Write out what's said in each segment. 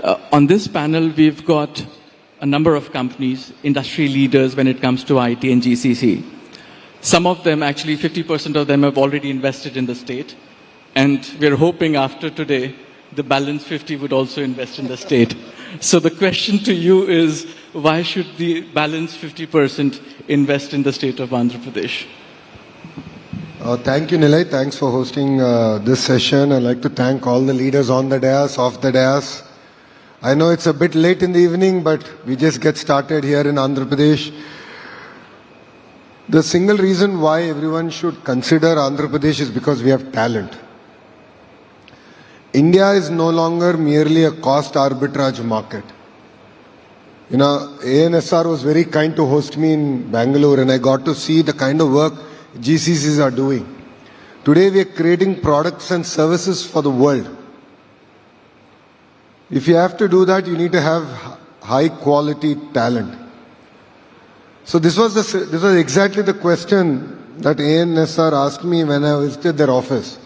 On this panel, we've got a number of companies, industry leaders when it comes to IT and GCC. Some of them, actually 50% of them have already invested in the state. And we're hoping after today, the balance 50 would also invest in the state. So the question to you is, why should the balance 50% invest in the state of Andhra Pradesh? Thank you, Nilay. Thanks for hosting this session. I'd like to thank all the leaders on the dais, off the dais. I know it's a bit late in the evening, but we just get started here in Andhra Pradesh. The single reason why everyone should consider Andhra Pradesh is because we have talent. India is no longer merely a cost arbitrage market. You know, ANSR was very kind to host me in Bangalore, and I got to see the kind of work GCCs are doing. Today we are creating products and services for the world. If you have to do that, you need to have high quality talent. So this was exactly the question that ANSR asked me when I visited their office.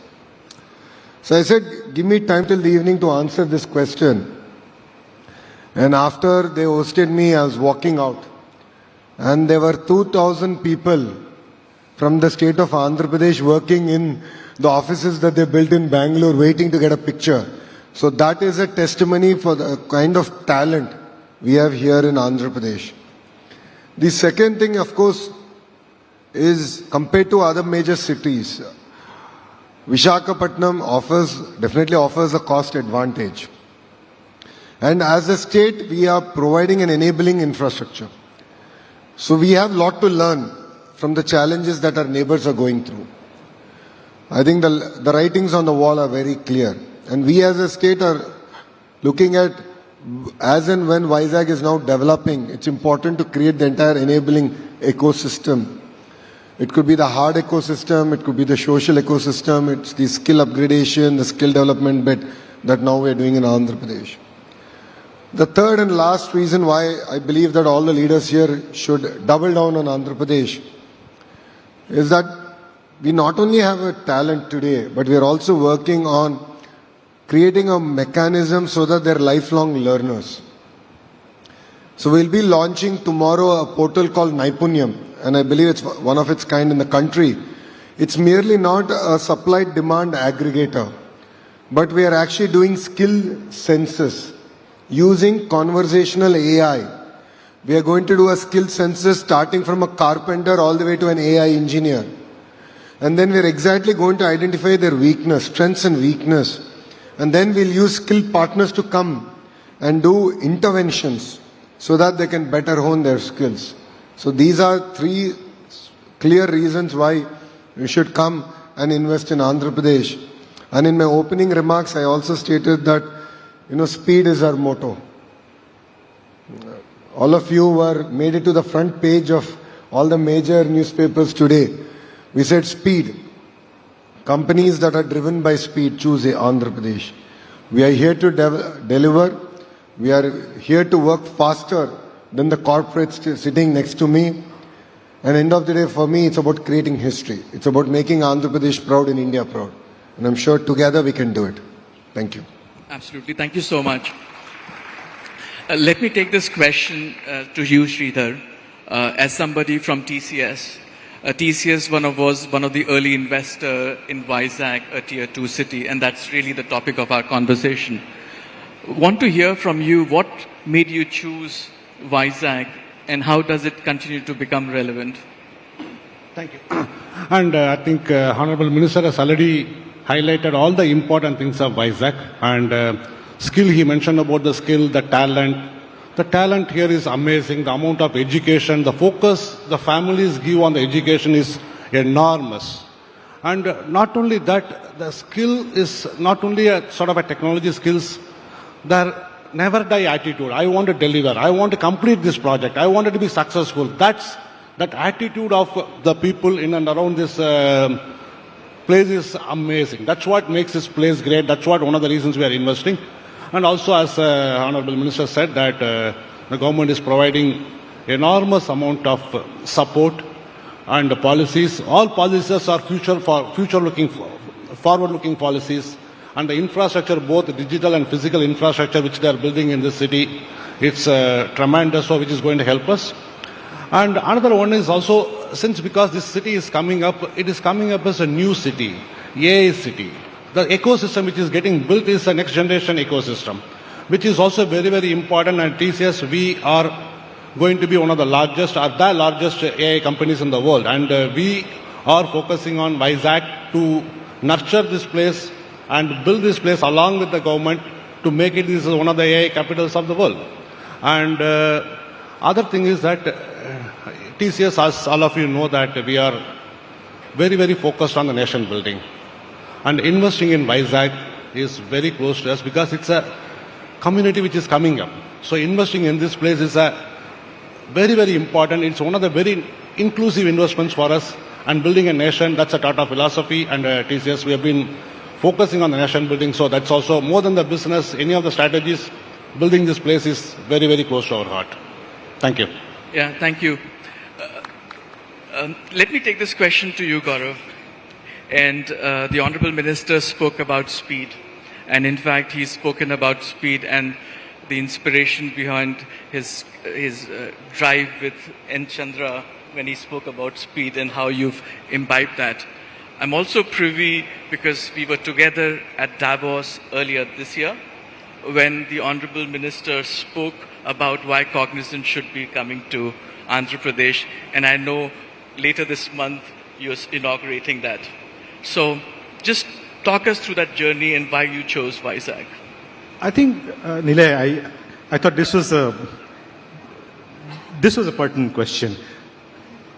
So I said, give me time till the evening to answer this question. And after they hosted me, I was walking out. And there were 2,000 people from the state of Andhra Pradesh working in the offices that they built in Bangalore, waiting to get a picture. So that is a testimony for the kind of talent we have here in Andhra Pradesh. The second thing, of course, is compared to other major cities, Visakhapatnam definitely offers a cost advantage. And as a state, we are providing an enabling infrastructure. So we have a lot to learn from the challenges that our neighbors are going through. I think the writings on the wall are very clear. And we as a state are looking at, as and when Vizag is now developing, it's important to create the entire enabling ecosystem. It could be the hard ecosystem, it could be the social ecosystem, it's the skill upgradation, the skill development bit that now we are doing in Andhra Pradesh. The third and last reason why I believe that all the leaders here should double down on Andhra Pradesh is that we not only have a talent today, but we are also working on creating a mechanism so that they're lifelong learners. So we'll be launching tomorrow a portal called Naipunyam, and I believe it's one of its kind in the country. It's merely not a supply-demand aggregator, but we are actually doing skill census using conversational AI. We are going to do a skill census starting from a carpenter all the way to an AI engineer. And then we're exactly going to identify their weakness, strengths and weakness. And then we'll use skilled partners to come and do interventions so that they can better hone their skills. So these are three clear reasons why we should come and invest in Andhra Pradesh. And in my opening remarks, I also stated that, speed is our motto. All of you made it to the front page of all the major newspapers today. We said speed. Companies that are driven by speed choose Andhra Pradesh. We are here to deliver. We are here to work faster than the corporates sitting next to me. And end of the day, for me, it's about creating history. It's about making Andhra Pradesh proud and India proud. And I'm sure together we can do it. Thank you. Absolutely. Thank you so much. Let me take this question to you, Sridhar, as somebody from TCS. TCS was one of the early investor in Vizag, a tier 2 city, and that's really the topic of our conversation. Want to hear from you, what made you choose Vizag and how does it continue to become relevant? Thank you. And I think Honorable Minister has already highlighted all the important things of Vizag, and skill, he mentioned about the skill, the talent. The talent here is amazing. The amount of education, the focus the families give on the education is enormous. And not only that, the skill is not only a sort of a technology skills, their never die attitude. I want to deliver. I want to complete this project. I want it to be successful. That attitude of the people in and around this place is amazing. That's what makes this place great. That's what one of the reasons we are investing. And also, as Honorable Minister said, that the government is providing enormous amount of support and policies. All policies are forward-looking policies, And the infrastructure, both digital and physical infrastructure which they are building in this city, it's tremendous, so which is going to help us. And another one is also, since because this city is coming up, it is coming up as a new city, AI city. The ecosystem which is getting built is a next generation ecosystem, which is also very, very important. And TCS, we are going to be one of the largest, or the largest AI companies in the world. And we are focusing on Vizag to nurture this place and build this place along with the government to make it this is one of the AI capitals of the world. And other thing is that TCS, as all of you know, that we are very, very focused on the nation building. And investing in Vizag is very close to us because it's a community which is coming up. So investing in this place is a very, very important. It's one of the very inclusive investments for us. And building a nation, that's a Tata philosophy. And TCS, we have been focusing on the nation building. So that's also more than the business, any of the strategies, building this place is very, very close to our heart. Thank you. Yeah, thank you. Let me take this question to you, Gaurav. And the Honorable Minister spoke about speed. And in fact, he's spoken about speed and the inspiration behind his drive with N. Chandra when he spoke about speed and how you've imbibed that. I'm also privy because we were together at Davos earlier this year when the Honorable Minister spoke about why Cognizant should be coming to Andhra Pradesh. And I know later this month you're inaugurating that. So just talk us through that journey and why you chose Vizag. I think, Nilay, I thought this was a pertinent question.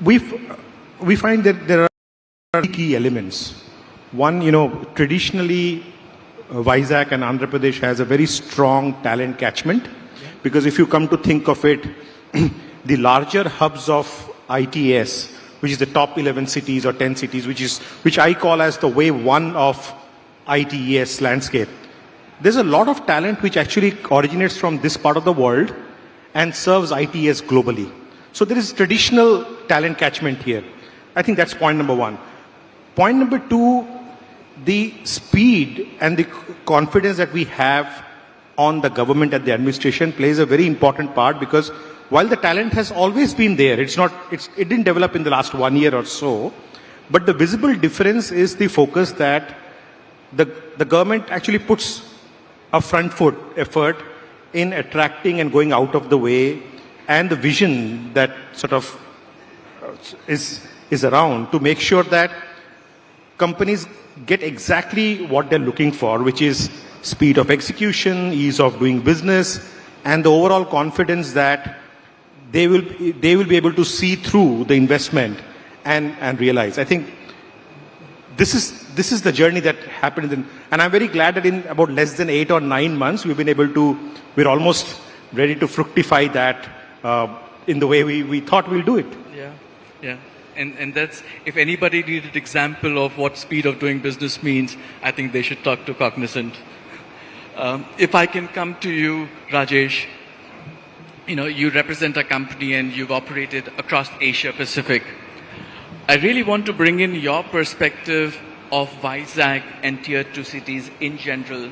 We find that there are key elements. One, traditionally, Vizag and Andhra Pradesh has a very strong talent catchment. Because if you come to think of it, the larger hubs of ITS, which is the top 11 cities or 10 cities, which I call as the wave one of ITES landscape. There's a lot of talent which actually originates from this part of the world and serves ITS globally. So there is traditional talent catchment here. I think that's point number one. Point number two, the speed and the confidence that we have on the government and the administration plays a very important part because while the talent has always been there, it didn't develop in the last 1 year or so, but the visible difference is the focus that the government actually puts a front foot effort in attracting and going out of the way and the vision that sort of is around to make sure that companies get exactly what they're looking for, which is speed of execution, ease of doing business, and the overall confidence that they will be able to see through the investment and realize. I think this is the journey that happened, and I'm very glad that in about less than 8 or 9 months we're almost ready to fructify that in the way we thought we'll do it. Yeah. And that's, if anybody needed an example of what speed of doing business means, I think they should talk to Cognizant. If I can come to you, Rajesh, you represent a company and you've operated across Asia Pacific. I really want to bring in your perspective of Vizag and Tier 2 cities in general.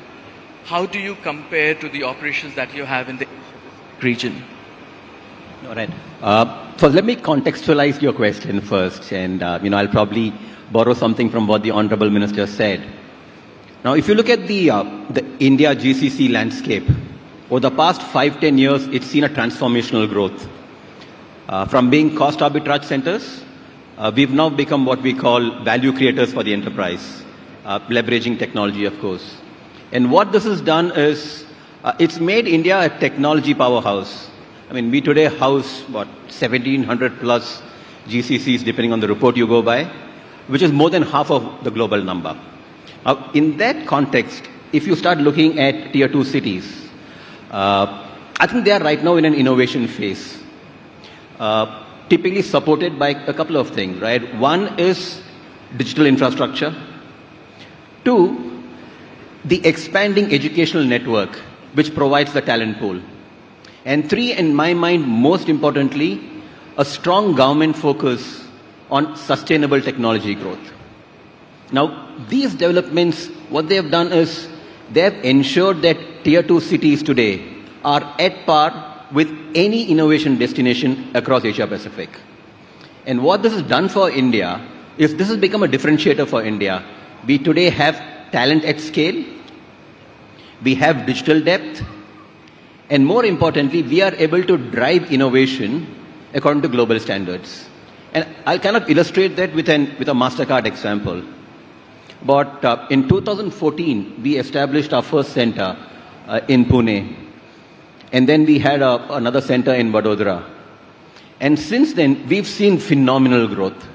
How do you compare to the operations that you have in the region? All right. So let me contextualize your question first, and I'll probably borrow something from what the Honorable Minister said. Now, if you look at the India GCC landscape, over the past 5-10 years, it's seen a transformational growth. From being cost arbitrage centers, we've now become what we call value creators for the enterprise, leveraging technology, of course. And what this has done is, it's made India a technology powerhouse. I mean, we today house, 1,700 plus GCCs, depending on the report you go by, which is more than half of the global number. Now, in that context, if you start looking at Tier 2 cities, I think they are right now in an innovation phase, typically supported by a couple of things, right? One is digital infrastructure. Two, the expanding educational network, which provides the talent pool. And three, in my mind, most importantly, a strong government focus on sustainable technology growth. Now, these developments, what they have done is they have ensured that tier 2 cities today are at par with any innovation destination across Asia Pacific. And what this has done for India is this has become a differentiator for India. We today have talent at scale, we have digital depth, and more importantly, we are able to drive innovation according to global standards. And I'll kind of illustrate that with a MasterCard example. But in 2014, we established our first center in Pune. And then we had another center in Vadodara. And since then, we've seen phenomenal growth.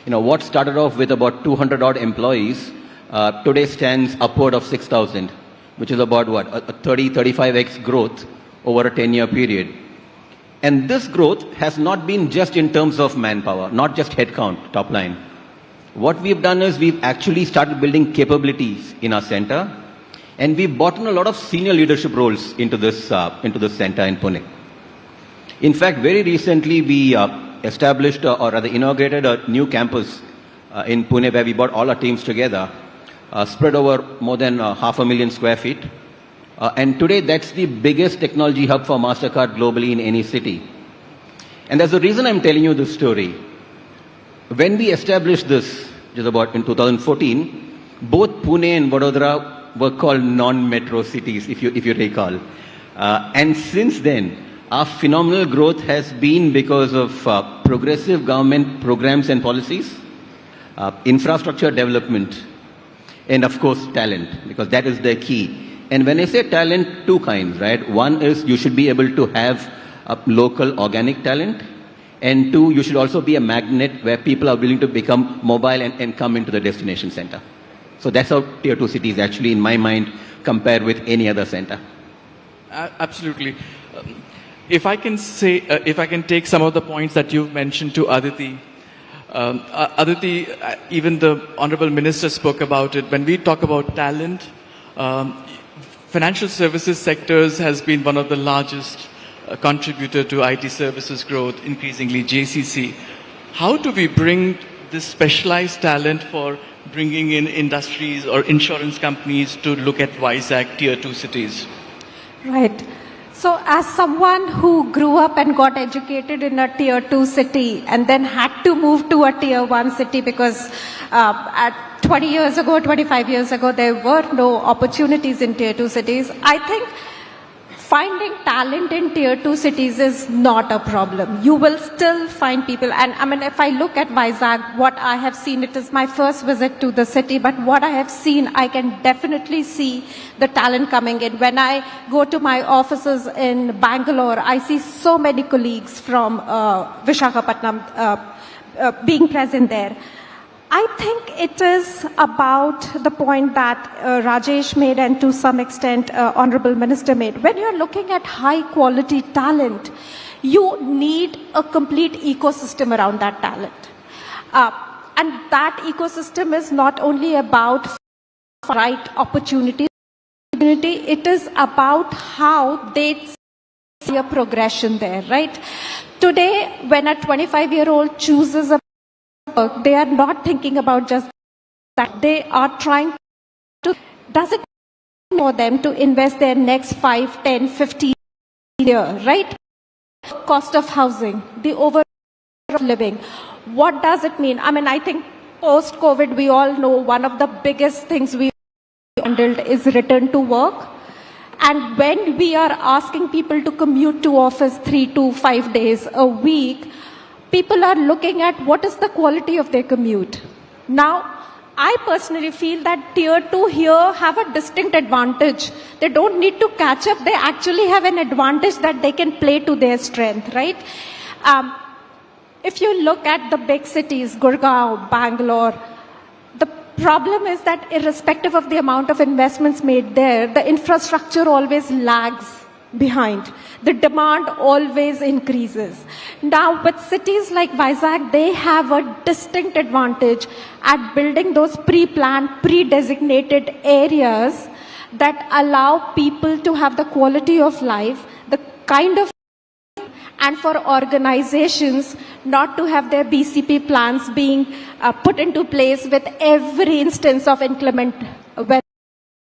You know, what started off with about 200 odd employees, today stands upward of 6,000, which is about what, a 35x growth over a 10-year period. And this growth has not been just in terms of manpower, not just headcount, top line. What we've done is we've actually started building capabilities in our center, and we've brought in a lot of senior leadership roles into this center in Pune. In fact, very recently we established or rather inaugurated a new campus in Pune where we brought all our teams together, spread over more than 500,000 square feet. And today that's the biggest technology hub for MasterCard globally in any city. And there's a reason I'm telling you this story. When we established this, which is about in 2014, both Pune and Vadodara were called non-metro cities, if you recall. And since then, our phenomenal growth has been because of progressive government programs and policies, infrastructure development, and of course talent, because that is the key. And when I say talent, two kinds, right? One is you should be able to have local organic talent, and two, you should also be a magnet where people are willing to become mobile and come into the destination center. So that's how tier 2 cities actually, in my mind, compare with any other center. Absolutely. If I can take some of the points that you've mentioned to Aditi. Aditi, even the Honorable Minister spoke about it. When we talk about talent, financial services sectors has been one of the largest contributor to IT services growth, increasingly GCC. How do we bring this specialized talent for bringing in industries or insurance companies to look at Vizag tier 2 cities? Right. So as someone who grew up and got educated in a tier 2 city and then had to move to a tier 1 city because at 20 years ago, 25 years ago, there were no opportunities in tier 2 cities, I think finding talent in tier 2 cities is not a problem. You will still find people. And I mean, if I look at Vizag, what I have seen, it is my first visit to the city, but what I have seen, I can definitely see the talent coming in. When I go to my offices in Bangalore, I see so many colleagues from Visakhapatnam being present there. I think it is about the point that Rajesh made and to some extent Honorable Minister made. When you're looking at high quality talent, you need a complete ecosystem around that talent. And that ecosystem is not only about right opportunities, it is about how they see a progression there, right? Today, when a 25-year-old chooses a work, they are not thinking about just that. They are trying to, does it for them to invest their next 5, 10, 15 years, right? Cost of housing, the overall living. What does it mean? I mean, I think post-COVID, we all know one of the biggest things we handled is return to work. And when we are asking people to commute to office 3 to 5 days a week, people are looking at what is the quality of their commute. Now, I personally feel that tier 2 here have a distinct advantage. They don't need to catch up. They actually have an advantage that they can play to their strength, right? If you look at the big cities, Gurgaon, Bangalore, the problem is that irrespective of the amount of investments made there, the infrastructure always lags behind. The demand always increases. Now, with cities like Vizag, they have a distinct advantage at building those pre-planned, pre-designated areas that allow people to have the quality of life, the kind of, and for organizations not to have their BCP plans being put into place with every instance of inclement weather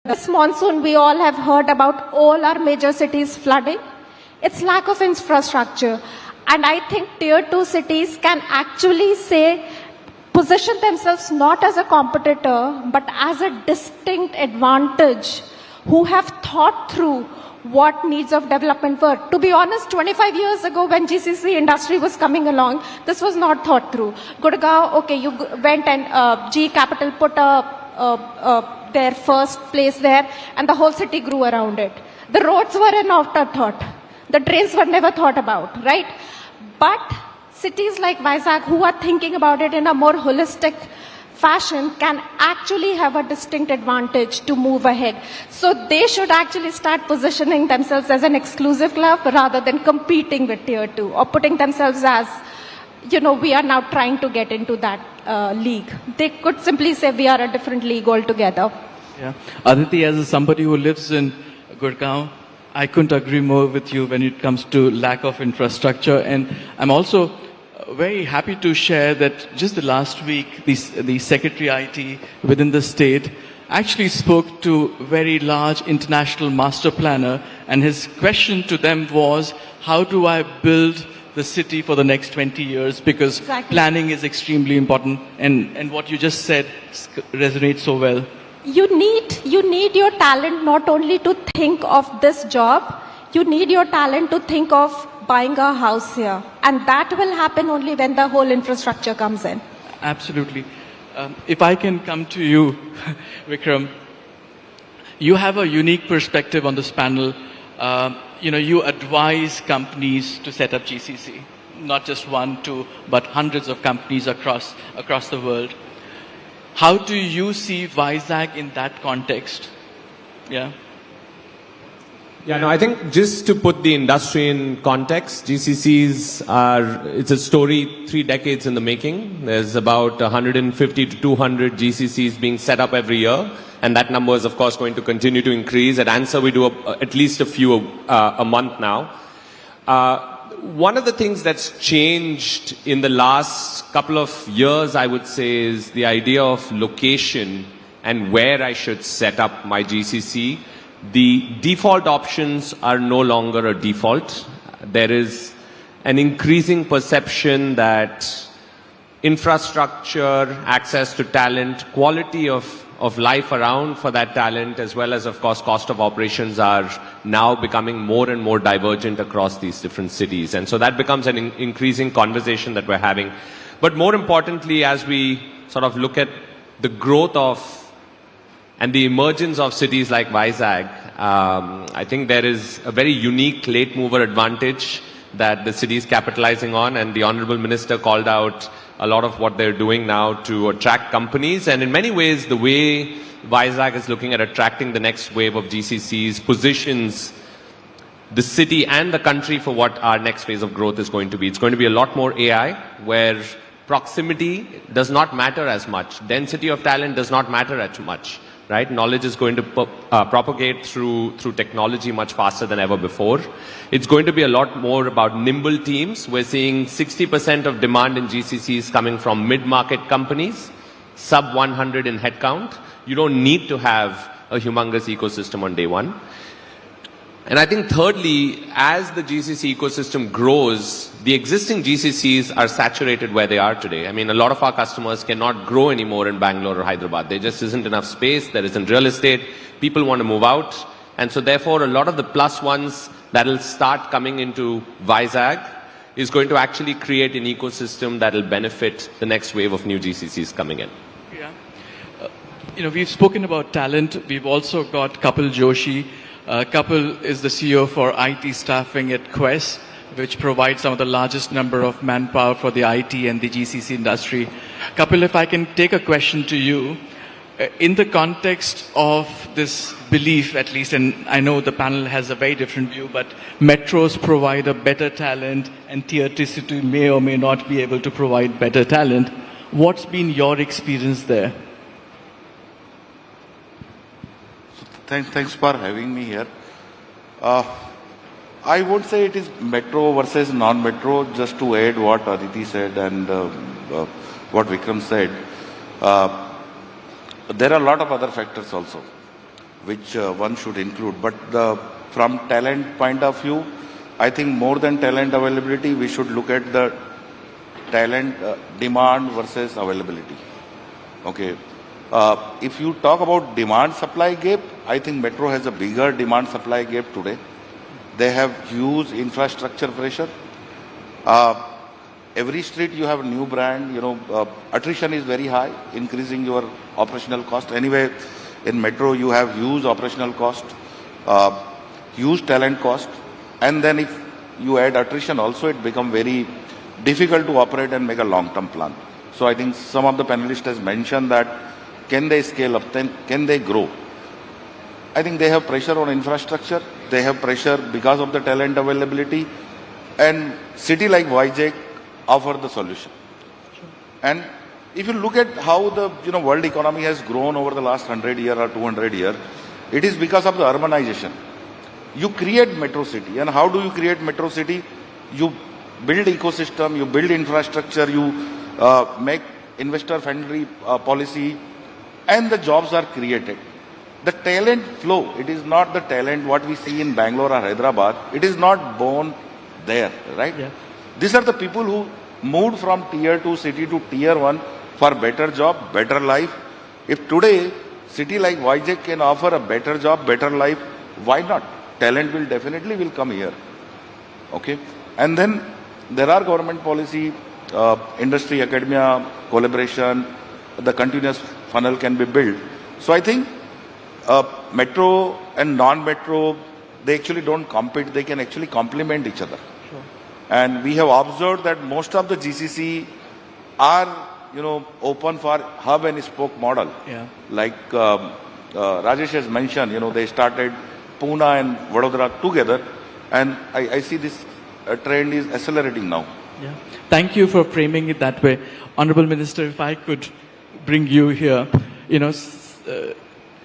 This monsoon, we all have heard about all our major cities flooding. It's lack of infrastructure. And I think tier 2 cities can actually position themselves not as a competitor, but as a distinct advantage, who have thought through what needs of development were. To be honest, 25 years ago when GCC industry was coming along, this was not thought through. Gurgaon, okay, you went and G Capital put their first place there, and the whole city grew around it. The roads were an afterthought. The drains were never thought about, right? But cities like Vizag, who are thinking about it in a more holistic fashion, can actually have a distinct advantage to move ahead. So they should actually start positioning themselves as an exclusive club rather than competing with tier 2 or putting themselves as, we are now trying to get into that league. They could simply say we are a different league altogether. Yeah. Aditi, as somebody who lives in Gurgaon, I couldn't agree more with you when it comes to lack of infrastructure. And I'm also very happy to share that just the last week, the Secretary IT within the state actually spoke to very large international master planner, and his question to them was, how do I build the city for the next 20 years? Because planning is extremely important, and what you just said resonates so well. You need your talent not only to think of this job, you need your talent to think of buying a house here. And that will happen only when the whole infrastructure comes in. Absolutely. If I can come to you, Vikram, you have a unique perspective on this panel. You advise companies to set up GCC, not just 1, 2, but hundreds of companies across the world. How do you see Vizag in that context? Yeah. Yeah, no, I think just to put the industry in context, it's a story 3 decades in the making. There's about 150 to 200 GCCs being set up every year, and that number is of course going to continue to increase. At Answer, we do at least a few a month now. One of the things that's changed in the last couple of years, I would say, is the idea of location and where I should set up my GCC. The default options are no longer a default. There is an increasing perception that infrastructure, access to talent, quality of life around for that talent, as well as, of course, cost of operations are now becoming more and more divergent across these different cities. And so that becomes an increasing conversation that we're having. But more importantly, as we sort of look at the growth of and the emergence of cities like Vizag, I think there is a very unique late mover advantage that the city is capitalizing on, and the Honorable Minister called out a lot of what they're doing now to attract companies. And in many ways, the way Vizag is looking at attracting the next wave of GCCs positions the city and the country for what our next phase of growth is going to be. It's going to be a lot more AI, where proximity does not matter as much. Density of talent does not matter as much. Right? Knowledge is going to propagate through technology much faster than ever before. It's going to be a lot more about nimble teams. We're seeing 60% of demand in GCCs coming from mid-market companies, sub 100 in headcount. You don't need to have a humongous ecosystem on day one. And I think thirdly, as the GCC ecosystem grows, the existing GCCs are saturated where they are today. I mean, a lot of our customers cannot grow anymore in Bangalore or Hyderabad. There just isn't enough space. There isn't real estate. People want to move out. And so therefore, a lot of the plus ones that will start coming into Vizag is going to actually create an ecosystem that will benefit the next wave of new GCCs coming in. Yeah. We've spoken about talent. We've also got Kapil Joshi. Kapil is the CEO for IT staffing at Quest, which provides some of the largest number of manpower for the IT and the GCC industry. Kapil, if I can take a question to you, in the context of this belief, at least, and I know the panel has a very different view, but metros provide a better talent and tier 2 city may or may not be able to provide better talent. What's been your experience there? Thanks for having me here. I won't say it is metro versus non-metro, just to add what Aditi said and what Vikram said. There are a lot of other factors also. which one should include. But from talent point of view, I think more than talent availability, we should look at the talent demand versus availability. Okay. If you talk about demand supply gap, I think Metro has a bigger demand supply gap today. They have huge infrastructure pressure. Every street you have a new brand, attrition is very high, increasing your operational cost. Anyway, in Metro you have huge operational cost, huge talent cost, and then if you add attrition also, it becomes very difficult to operate and make a long-term plan. So I think some of the panelists has mentioned that can they scale up, then can they grow? I think they have pressure on infrastructure, they have pressure because of the talent availability, and city like Vizag offer the solution. Sure. And if you look at how the world economy has grown over the last 100 years or 200 years, it is because of the urbanization. You create metro city, and how do you create metro city? You build ecosystem, you build infrastructure, you make investor-friendly policy, and the jobs are created. The talent flow, it is not the talent what we see in Bangalore or Hyderabad. It is not born there, right? Yeah. These are the people who moved from tier 2 city to tier 1 for better job, better life. If today city like Vizag can offer a better job, better life, why not? Talent will definitely come here. Okay. And then there are government policy, industry, academia, collaboration, the continuous funnel can be built. So I think metro and non-metro, they actually don't compete, they can actually complement each other. Sure. And we have observed that most of the GCC are, open for hub and spoke model. Yeah. Like Rajesh has mentioned, they started Pune and Vadodara together, and I see this trend is accelerating now. Yeah. Thank you for framing it that way. Honorable Minister, if I could bring you here,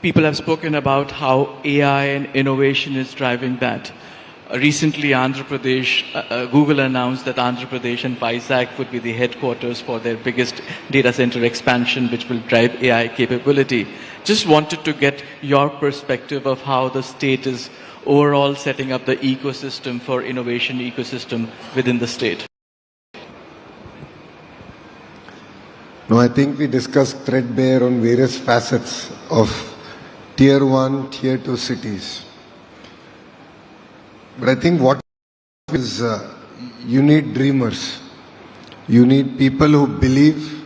people have spoken about how AI and innovation is driving that. Recently, Andhra Pradesh, Google announced that Andhra Pradesh and Vizag would be the headquarters for their biggest data center expansion, which will drive AI capability. Just wanted to get your perspective of how the state is overall setting up the ecosystem for innovation ecosystem within the state. No, I think we discussed threadbare on various facets of tier 1, tier 2 cities. But I think what is you need dreamers. You need people who believe,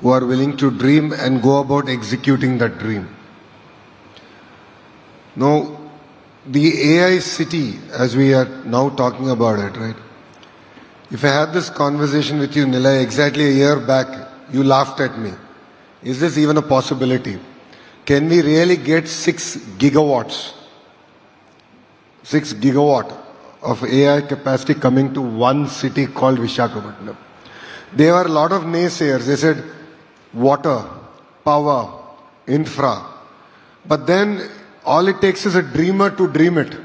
who are willing to dream and go about executing that dream. Now, the AI city, as we are now talking about it, right? If I had this conversation with you, Nilay, exactly a year back, you laughed at me. Is this even a possibility? Can we really get 6 gigawatts? 6 gigawatt of AI capacity coming to one city called Visakhapatnam. There were a lot of naysayers. They said water, power, infra. But then all it takes is a dreamer to dream it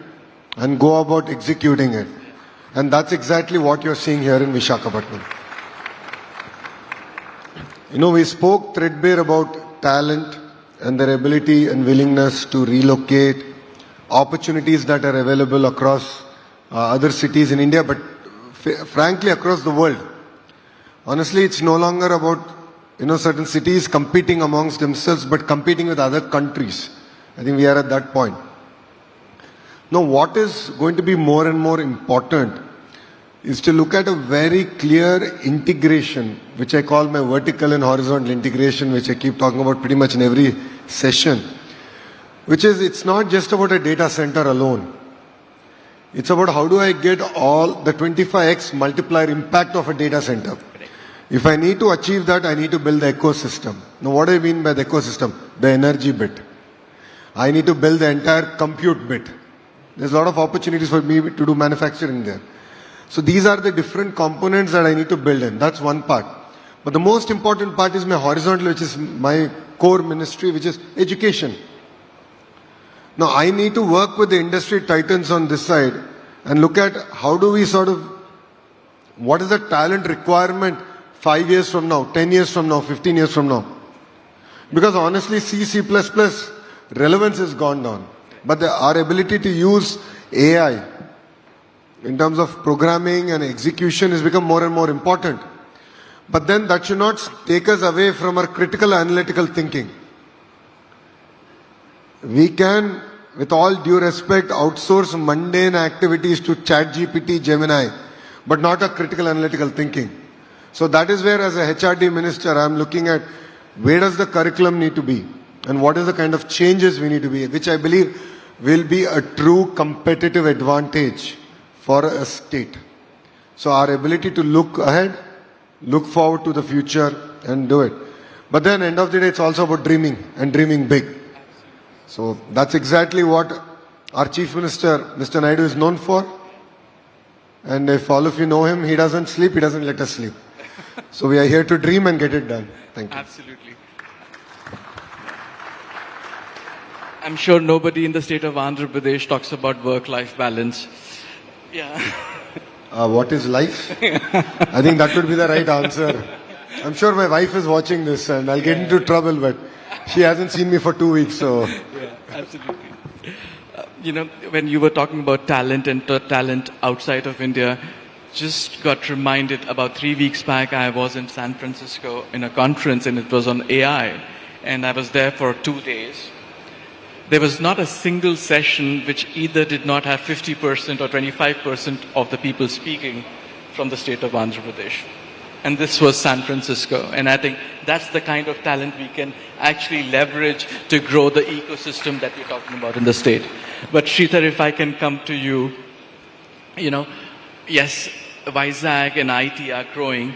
and go about executing it. And that's exactly what you're seeing here in Visakhapatnam. We spoke threadbare about talent and their ability and willingness to relocate, opportunities that are available across other cities in India, but frankly across the world. Honestly, it's no longer about certain cities competing amongst themselves, but competing with other countries. I think we are at that point. Now, what is going to be more and more important is to look at a very clear integration, which I call my vertical and horizontal integration, which I keep talking about pretty much in every session. Which is, it's not just about a data center alone. It's about how do I get all the 25x multiplier impact of a data center. If I need to achieve that, I need to build the ecosystem. Now, what do I mean by the ecosystem? The energy bit. I need to build the entire compute bit. There's a lot of opportunities for me to do manufacturing there. So these are the different components that I need to build in. That's one part. But the most important part is my horizontal, which is my core ministry, which is education. Now, I need to work with the industry titans on this side and look at how do we what is the talent requirement 5 years from now, 10 years from now, 15 years from now. Because honestly, C++, relevance has gone down. But our ability to use AI in terms of programming and execution has become more and more important. But then that should not take us away from our critical analytical thinking. We can, with all due respect, outsource mundane activities to ChatGPT, Gemini, but not a critical analytical thinking. So that is where, as a HRD minister, I am looking at where does the curriculum need to be and what is the kind of changes we need to be, which I believe will be a true competitive advantage for a state. So our ability to look ahead, look forward to the future and do it. But then end of the day, it's also about dreaming and dreaming big. So that's exactly what our Chief Minister, Mr. Naidu, is known for. And if all of you know him, he doesn't sleep, he doesn't let us sleep. So we are here to dream and get it done. Thank you. Absolutely. I'm sure nobody in the state of Andhra Pradesh talks about work-life balance. Yeah. What is life? I think that would be the right answer. I'm sure my wife is watching this and I'll get into trouble, but she hasn't seen me for 2 weeks, so. Yeah, absolutely. When you were talking about talent and talent outside of India, just got reminded about 3 weeks back, I was in San Francisco in a conference and it was on AI. And I was there for 2 days. There was not a single session which either did not have 50% or 25% of the people speaking from the state of Andhra Pradesh. And this was San Francisco. And I think that's the kind of talent we can actually leverage to grow the ecosystem that we're talking about in the state. But Sridhar, if I can come to you, yes, Vizag and IT are growing,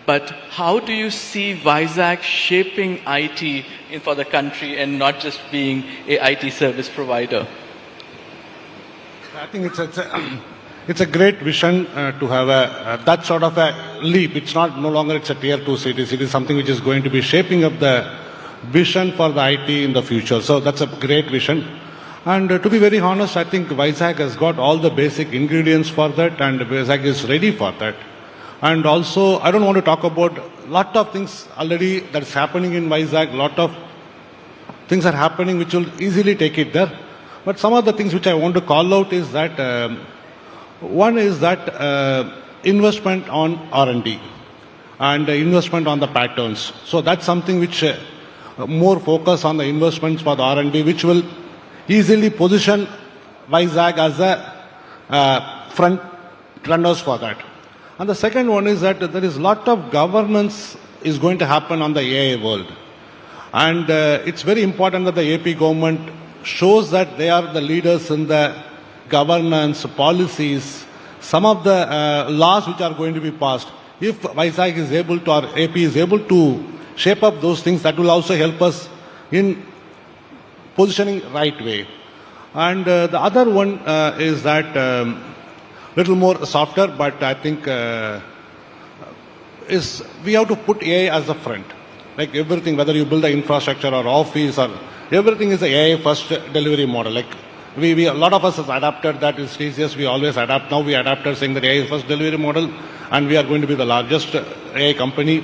but how do you see Vizag shaping IT for the country and not just being a IT service provider? I think it's a great vision to have that sort of a leap. It's no longer it's a tier 2 city. It is something which is going to be shaping up the vision for the IT in the future. So that's a great vision. And to be very honest, I think Vizag has got all the basic ingredients for that, and Vizag is ready for that. And also, I don't want to talk about a lot of things already that's happening in Vizag. A lot of things are happening which will easily take it there. But some of the things which I want to call out is that one is that investment on R&D and investment on the patterns. So that's something which more focus on the investments for the R&D, which will easily position Vizag as a front runners for that. And the second one is that there is a lot of governance is going to happen on the AI world. And it's very important that the AP government shows that they are the leaders in the governance, policies, some of the laws which are going to be passed. If Vizag is able to, or AP is able to shape up those things, that will also help us in positioning right way. And the other one is that little more softer, but I think is we have to put AI as a front. Like everything, whether you build the infrastructure or office or everything is the AI first delivery model. Like we a lot of us has adapted that. It's easiest, we always adapt. Now we adapted saying that AI first delivery model, and we are going to be the largest AI company.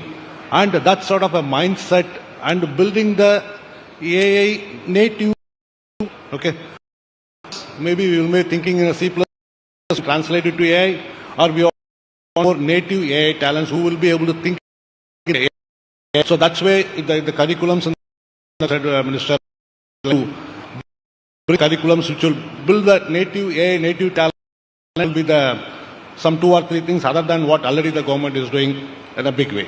And that sort of a mindset and building the AI native, okay. Maybe we will be thinking in a C++ translate it to AI, or we have more native AI talents who will be able to think in AI. So that's why the curriculums and the minister bring curriculums which will build the native AI, native talent will be some 2 or 3 things other than what already the government is doing in a big way.